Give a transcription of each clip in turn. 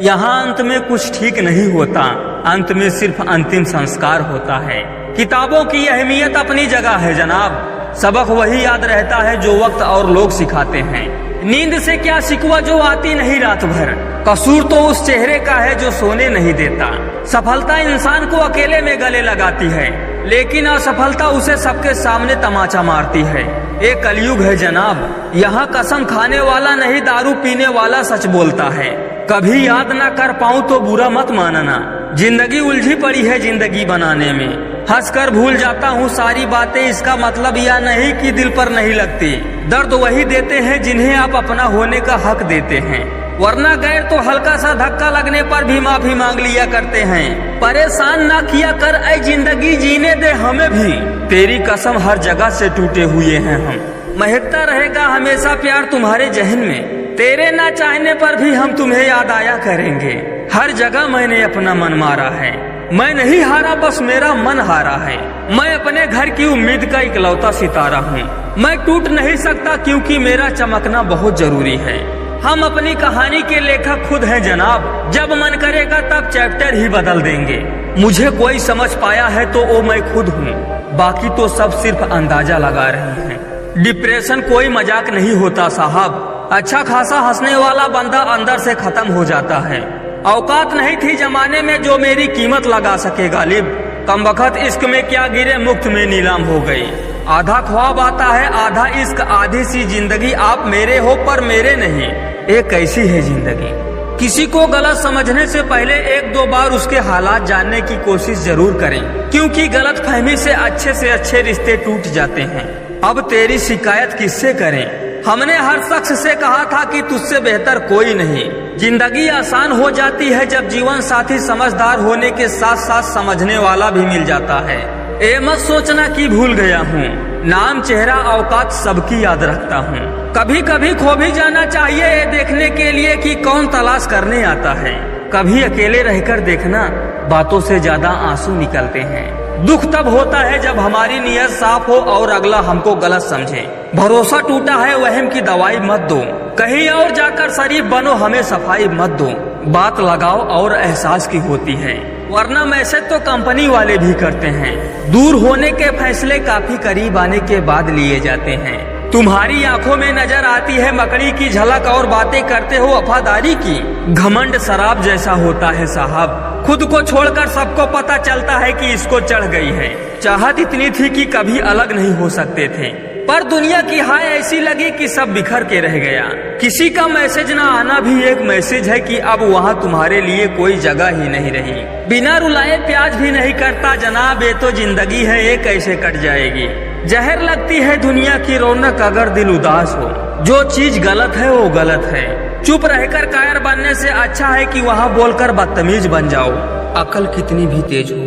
यहाँ अंत में कुछ ठीक नहीं होता, अंत में सिर्फ अंतिम संस्कार होता है। किताबों की अहमियत अपनी जगह है जनाब, सबक वही याद रहता है जो वक्त और लोग सिखाते हैं। नींद से क्या शिकवा जो आती नहीं रात भर, कसूर तो उस चेहरे का है जो सोने नहीं देता। सफलता इंसान को अकेले में गले लगाती है, लेकिन असफलता उसे सबके सामने तमाचा मारती है। एक कलयुग है जनाब, यहाँ कसम खाने वाला नहीं दारू पीने वाला सच बोलता है। कभी याद ना कर पाऊँ तो बुरा मत मानना, जिंदगी उलझी पड़ी है जिंदगी बनाने में। हंसकर भूल जाता हूँ सारी बातें, इसका मतलब यह नहीं कि दिल पर नहीं लगती। दर्द वही देते हैं जिन्हें आप अपना होने का हक देते हैं, वरना गैर तो हल्का सा धक्का लगने पर भी माफी मांग लिया करते हैं। परेशान ना किया कर ऐ जिंदगी, जीने दे हमें भी, तेरी कसम हर जगह से टूटे हुए हैं हम। महकता रहेगा हमेशा प्यार तुम्हारे जहन में, तेरे ना चाहने पर भी हम तुम्हें याद आया करेंगे। हर जगह मैंने अपना मन मारा है, मैं नहीं हारा बस मेरा मन हारा है। मैं अपने घर की उम्मीद का इकलौता सितारा हूँ, मैं टूट नहीं सकता क्योंकि मेरा चमकना बहुत जरूरी है। हम अपनी कहानी के लेखक खुद हैं जनाब, जब मन करेगा तब चैप्टर ही बदल देंगे। मुझे कोई समझ पाया है तो वो मैं खुद हूँ, बाकी तो सब सिर्फ अंदाजा लगा रहे हैं। डिप्रेशन कोई मजाक नहीं होता साहब, अच्छा खासा हंसने वाला बंदा अंदर से खत्म हो जाता है। औकात नहीं थी जमाने में जो मेरी कीमत लगा सके गालिब, कमबख्त इश्क में क्या गिरे मुफ्त में नीलाम हो गई। आधा ख्वाब आता है आधा इश्क, आधी सी जिंदगी आप मेरे हो पर मेरे नहीं, ये कैसी है जिंदगी। किसी को गलत समझने से पहले एक दो बार उसके हालात जानने की कोशिश जरूर करें, क्योंकि गलत फहमी से अच्छे रिश्ते टूट जाते हैं। अब तेरी शिकायत किससे करें, हमने हर शख्स से कहा था कि तुझसे बेहतर कोई नहीं। जिंदगी आसान हो जाती है जब जीवन साथी समझदार होने के साथ साथ समझने वाला भी मिल जाता है। ए मत सोचना कि भूल गया हूँ, नाम चेहरा औकात सबकी याद रखता हूँ। कभी कभी खो भी जाना चाहिए ये देखने के लिए कि कौन तलाश करने आता है। कभी अकेले रहकर देखना, बातों से ज्यादा आंसू निकलते हैं। दुख तब होता है जब हमारी नीयत साफ हो और अगला हमको गलत समझे। भरोसा टूटा है वहम की दवाई मत दो, कहीं और जाकर शरीफ बनो हमें सफाई मत दो। बात लगाओ और एहसास की होती है, वरना मैसेज तो कंपनी वाले भी करते हैं। दूर होने के फैसले काफी करीब आने के बाद लिए जाते हैं। तुम्हारी आंखों में नजर आती है मकड़ी की झलक और बातें करते हो वफादारी की। घमंड शराब जैसा होता है साहब, खुद को छोड़कर सबको पता चलता है कि इसको चढ़ गई है। चाहत इतनी थी कि कभी अलग नहीं हो सकते थे, पर दुनिया की हाय ऐसी लगी कि सब बिखर के रह गया। किसी का मैसेज ना आना भी एक मैसेज है कि अब वहाँ तुम्हारे लिए कोई जगह ही नहीं रही। बिना रुलाए प्याज भी नहीं करता जनाब, ये तो जिंदगी है ये कैसे कट जाएगी। जहर लगती है दुनिया की रौनक अगर दिल उदास हो, जो चीज गलत है वो गलत है। चुप रहकर कायर बनने से अच्छा है कि वहाँ बोलकर बदतमीज बन जाओ। अकल कितनी भी तेज हो,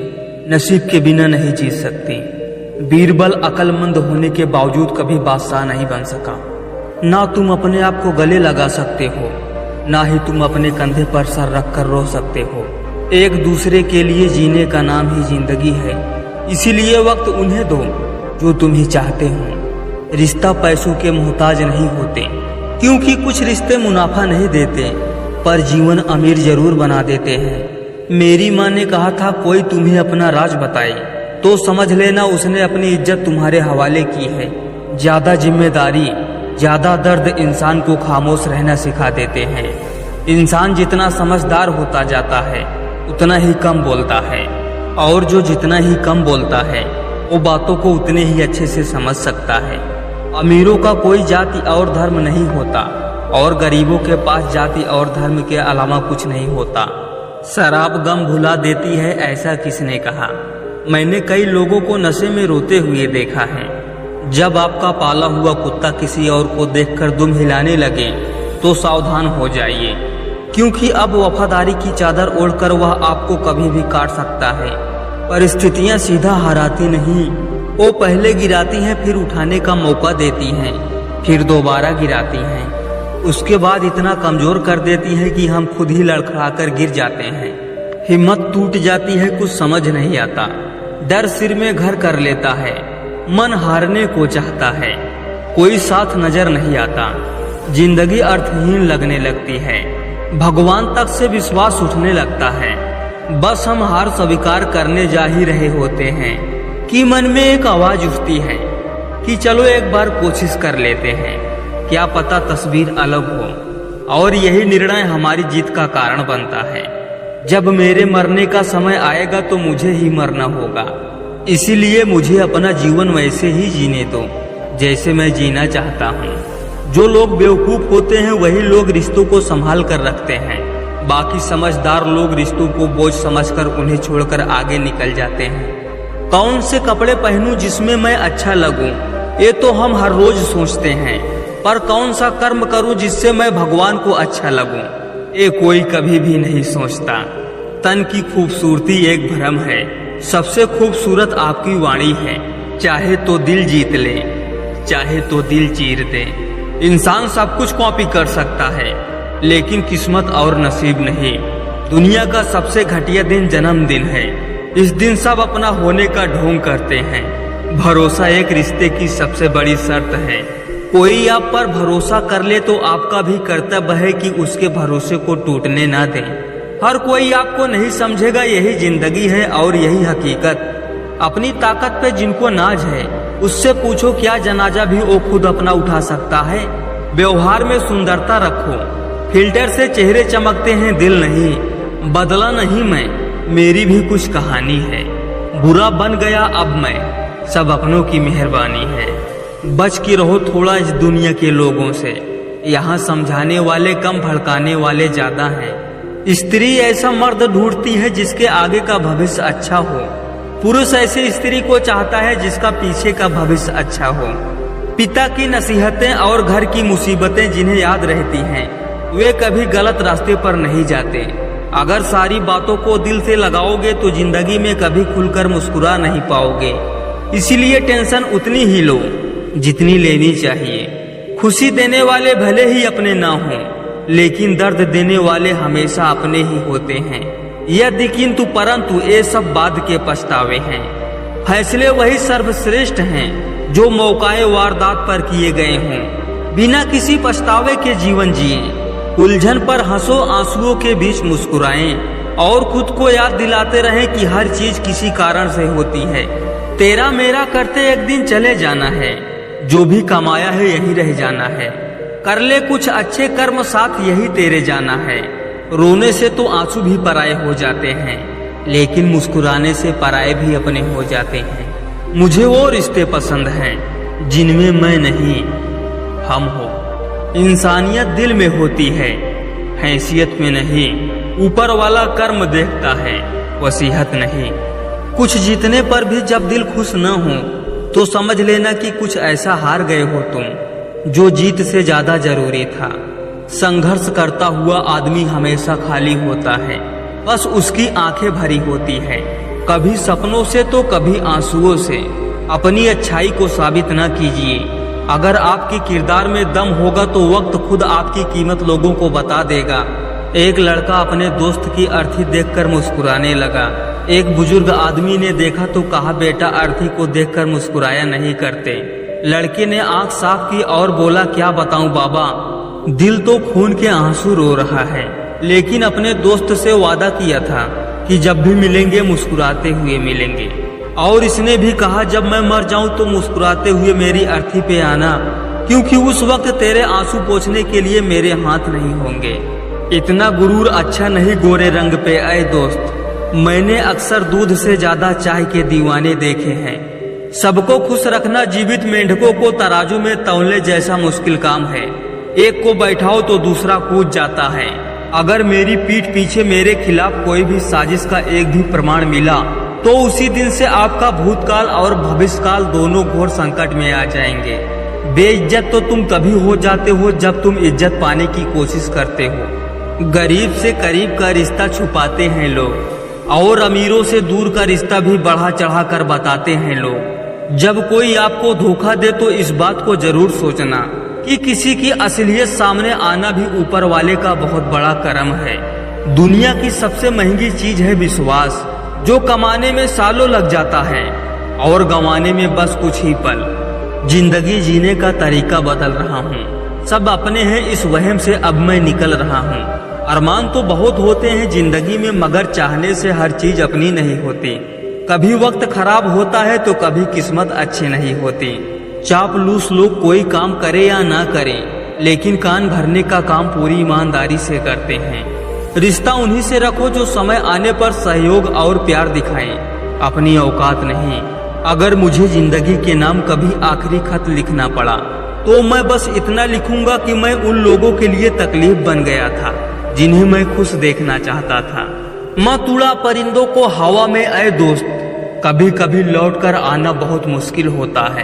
नसीब के बिना नहीं जीत सकती। बीरबल अकलमंद होने के बावजूद कभी बादशाह नहीं बन सका। ना तुम अपने आप को गले लगा सकते हो, ना ही तुम अपने कंधे पर सर रखकर रो सकते हो। एक दूसरे के लिए जीने का नाम ही जिंदगी है, इसीलिए वक्त उन्हें दो जो तुम ही चाहते हो। रिश्ता पैसों के मोहताज नहीं होते, क्योंकि कुछ रिश्ते मुनाफा नहीं देते पर जीवन अमीर जरूर बना देते हैं। मेरी माँ ने कहा था कोई तुम्हें अपना राज बताए तो समझ लेना उसने अपनी इज्जत तुम्हारे हवाले की है। ज्यादा जिम्मेदारी ज्यादा दर्द इंसान को खामोश रहना सिखा देते हैं। इंसान जितना समझदार होता जाता है उतना ही कम बोलता है, और जो जितना ही कम बोलता है वो बातों को उतने ही अच्छे से समझ सकता है। अमीरों का कोई जाति और धर्म नहीं होता, और गरीबों के पास जाति और धर्म के अलावा कुछ नहीं होता। शराब गम भुला देती है ऐसा किसने कहा। मैंने कई लोगों को नशे में रोते हुए देखा है। जब आपका पाला हुआ कुत्ता किसी और को देखकर दुम हिलाने लगे तो सावधान हो जाइए, क्योंकि अब वफादारी की चादर ओढ़कर वह आपको कभी भी काट सकता है। परिस्थितियां सीधा हराती नहीं, वो पहले गिराती हैं फिर उठाने का मौका देती हैं, फिर दोबारा गिराती हैं, उसके बाद इतना कमजोर कर देती हैं कि हम खुद ही लड़खड़ाकर गिर जाते हैं। हिम्मत टूट जाती है, कुछ समझ नहीं आता। डर सिर में घर कर लेता है, मन हारने को चाहता है, कोई साथ नजर नहीं आता। जिंदगी अर्थहीन लगने लगती है, भगवान तक से विश्वास उठने लगता है। बस हम हार स्वीकार करने जा ही रहे होते हैं कि मन में एक आवाज उठती है कि चलो एक बार कोशिश कर लेते हैं, क्या पता तस्वीर अलग हो। और यही निर्णय हमारी जीत का कारण बनता है। जब मेरे मरने का समय आएगा तो मुझे ही मरना होगा, इसीलिए मुझे अपना जीवन वैसे ही जीने दो जैसे मैं जीना चाहता हूँ। जो लोग बेवकूफ होते हैं वही लोग रिश्तों को संभाल कर रखते हैं। बाकी समझदार लोग रिश्तों को बोझ समझकर उन्हें छोड़कर आगे निकल जाते हैं। कौन से कपड़े पहनूं जिसमें मैं अच्छा लगूं, ये तो हम हर रोज सोचते हैं, पर कौन सा कर्म करूं जिससे मैं भगवान को अच्छा लगूं, ये कोई कभी भी नहीं सोचता। तन की खूबसूरती एक भ्रम है, सबसे खूबसूरत आपकी वाणी है। चाहे तो दिल जीत ले, चाहे तो दिल चीर दे। इंसान सब कुछ कॉपी कर सकता है, लेकिन किस्मत और नसीब नहीं। दुनिया का सबसे घटिया दिन जन्मदिन है। इस दिन सब अपना होने का ढोंग करते हैं। भरोसा एक रिश्ते की सबसे बड़ी शर्त है। कोई आप पर भरोसा कर ले तो आपका भी कर्तव्य है कि उसके भरोसे को टूटने ना दें। हर कोई आपको नहीं समझेगा, यही जिंदगी है और यही हकीकत। अपनी ताकत पे जिनको नाज है उससे पूछो क्या जनाजा भी वो खुद अपना उठा सकता है। व्यवहार में सुंदरता रखो, फिल्टर से चेहरे चमकते हैं दिल नहीं। बदला नहीं मैं, मेरी भी कुछ कहानी है। बुरा बन गया अब मैं, सब अपनों की मेहरबानी है। बच के रहो थोड़ा इस दुनिया के लोगों से, यहाँ समझाने वाले कम भड़काने वाले ज्यादा हैं। स्त्री ऐसा मर्द ढूंढती है जिसके आगे का भविष्य अच्छा हो। पुरुष ऐसी स्त्री को चाहता है जिसका पीछे का भविष्य अच्छा हो। पिता की नसीहतें और घर की मुसीबतें जिन्हें याद रहती हैं वे कभी गलत रास्ते पर नहीं जाते। अगर सारी बातों को दिल से लगाओगे तो जिंदगी में कभी खुलकर मुस्कुरा नहीं पाओगे। इसीलिए टेंशन उतनी ही लो जितनी लेनी चाहिए। खुशी देने वाले भले ही अपने ना हों, लेकिन दर्द देने वाले हमेशा अपने ही होते हैं। यदि किंतु परंतु ये सब बाद के पछतावे हैं। फैसले वही सर्वश्रेष्ठ हैं जो मौकाए वारदात पर किए गए हों। बिना किसी पछतावे के जीवन जिए, उलझन पर हंसो, आंसुओं के बीच मुस्कुराएं और खुद को याद दिलाते रहें कि हर चीज किसी कारण से होती है। तेरा मेरा करते एक दिन चले जाना है, जो भी कमाया है यही रह जाना है। कर ले कुछ अच्छे कर्म साथ यही तेरे जाना है। रोने से तो आंसू भी पराये हो जाते हैं, लेकिन मुस्कुराने से पराये भी अपने हो जाते हैं। मुझे वो रिश्ते पसंद हैं जिनमें मैं नहीं हम हो। इंसानियत दिल में होती है, हैसियत में नहीं। ऊपर वाला कर्म देखता है, वसीहत नहीं। कुछ जीतने पर भी जब दिल खुश न हो तो समझ लेना कि कुछ ऐसा हार गए हो तुम जो जीत से ज्यादा जरूरी था। संघर्ष करता हुआ आदमी हमेशा खाली होता है, बस उसकी आंखें भरी होती है, कभी सपनों से तो कभी आंसुओं से। अपनी अच्छाई को साबित न कीजिए। अगर आपके किरदार में दम होगा तो वक्त खुद आपकी कीमत लोगों को बता देगा। एक लड़का अपने दोस्त की अर्थी देखकर मुस्कुराने लगा। एक बुजुर्ग आदमी ने देखा तो कहा, बेटा अर्थी को देखकर मुस्कुराया नहीं करते। लड़के ने आंख साफ की और बोला, क्या बताऊं बाबा, दिल तो खून के आंसू रो रहा है। लेकिन अपने दोस्त से वादा किया था कि जब भी मिलेंगे मुस्कुराते हुए मिलेंगे। और इसने भी कहा, जब मैं मर जाऊं तो मुस्कुराते हुए मेरी अर्थी पे आना, क्योंकि उस वक्त तेरे आंसू पोंछने के लिए मेरे हाथ नहीं होंगे। इतना गुरूर अच्छा नहीं गोरे रंग पे ऐ दोस्त। मैंने अक्सर दूध से ज्यादा चाय के दीवाने देखे हैं। सबको खुश रखना जीवित मेंढकों को तराजू में तौलने जैसा मुश्किल काम है। एक को बैठाओ तो दूसरा कूद जाता है। अगर मेरी पीठ पीछे मेरे खिलाफ कोई भी साजिश का एक भी प्रमाण मिला तो उसी दिन से आपका भूतकाल और भविष्यकाल दोनों घोर संकट में आ जाएंगे। बेइज्जत तो तुम तभी हो जाते हो जब तुम इज्जत पाने की कोशिश करते हो। गरीब से करीब का रिश्ता छुपाते हैं लोग और अमीरों से दूर का रिश्ता भी बढ़ा चढ़ा कर बताते हैं लोग। जब कोई आपको धोखा दे तो इस बात को जरूर सोचना कि किसी की असलियत सामने आना भी ऊपर वाले का बहुत बड़ा करम है। दुनिया की सबसे महंगी चीज है विश्वास, जो कमाने में सालों लग जाता है और गंवाने में बस कुछ ही पल। जिंदगी जीने का तरीका बदल रहा हूँ, सब अपने हैं इस वहम से अब मैं निकल रहा हूँ। अरमान तो बहुत होते हैं जिंदगी में, मगर चाहने से हर चीज अपनी नहीं होती। कभी वक्त खराब होता है तो कभी किस्मत अच्छी नहीं होती। चापलूस लोग कोई काम करे या ना करे, लेकिन कान भरने का काम पूरी ईमानदारी से करते हैं। रिश्ता उन्हीं से रखो जो समय आने पर सहयोग और प्यार दिखाएं, अपनी औकात नहीं। अगर मुझे जिंदगी के नाम कभी आखिरी खत लिखना पड़ा तो मैं बस इतना लिखूंगा कि मैं उन लोगों के लिए तकलीफ बन गया था जिन्हें मैं खुश देखना चाहता था। मत उड़ा परिंदों को हवा में ऐ दोस्त, कभी कभी लौट कर आना बहुत मुश्किल होता है।